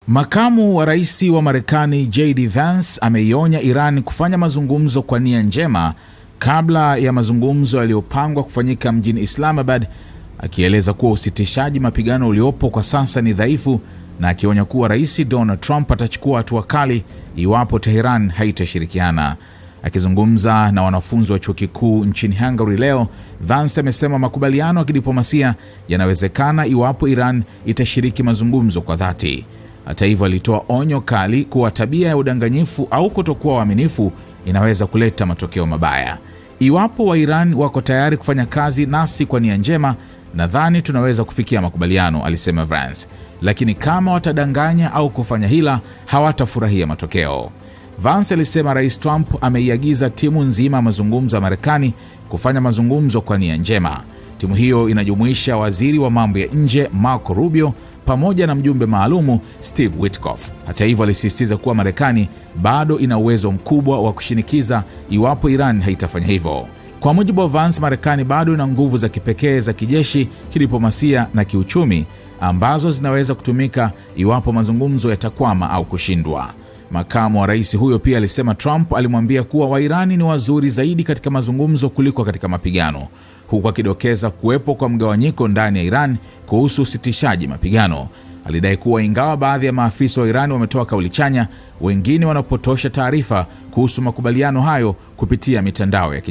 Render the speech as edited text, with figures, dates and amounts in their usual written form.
Makamu wa rais wa Marekani JD Vance ameionya Iran kufanya mazungumzo kwa nia njema kabla ya mazungumzo yaliyopangwa kufanyika mjini Islamabad, akieleza kuwa usitishaji mapigano uliopo kwa sasa ni dhaifu na akionya kuwa Rais Donald Trump atachukua hatua kali iwapo Tehran haitashirikiana. Akizungumza na wanafunzi wa chuo kikuu nchini Hungary leo, Vance amesema makubaliano ya kidiplomasia yanawezekana iwapo Iran itashiriki mazungumzo kwa dhati. Hata hivyo, alitoa onyo kali kuwa tabia ya udanganyifu au kutokuwa waaminifu inaweza kuleta matokeo mabaya. Iwapo wa Iran wako tayari kufanya kazi nasi kwa nia njema, nadhani tunaweza kufikia makubaliano, alisema Vance. Lakini kama watadanganya au kufanya hila, hawatafurahia matokeo. Vance alisema Rais Trump ameiagiza timu nzima ya mazungumzo ya Marekani kufanya mazungumzo kwa nia njema. Timu hiyo inajumuisha waziri wa mambo ya nje Marco Rubio pamoja na mjumbe maalumu Steve Witkoff. Hata hivyo, alisisitiza kuwa Marekani bado ina uwezo mkubwa wa kushinikiza iwapo Iran haitafanya hivyo. Kwa mujibu wa Vance, Marekani bado ina nguvu za kipekee za kijeshi, kidiplomasia na kiuchumi ambazo zinaweza kutumika iwapo mazungumzo yatakwama au kushindwa. Makamu wa rais huyo pia alisema Trump alimwambia kuwa Wairani ni wazuri zaidi katika mazungumzo kuliko katika mapigano, huku akidokeza kuwepo kwa mgawanyiko ndani ya Iran kuhusu usitishaji mapigano. Alidai kuwa ingawa baadhi ya maafisa wa Iran wametoa kauli chanya, wengine wanapotosha taarifa kuhusu makubaliano hayo kupitia mitandao ya kijamii.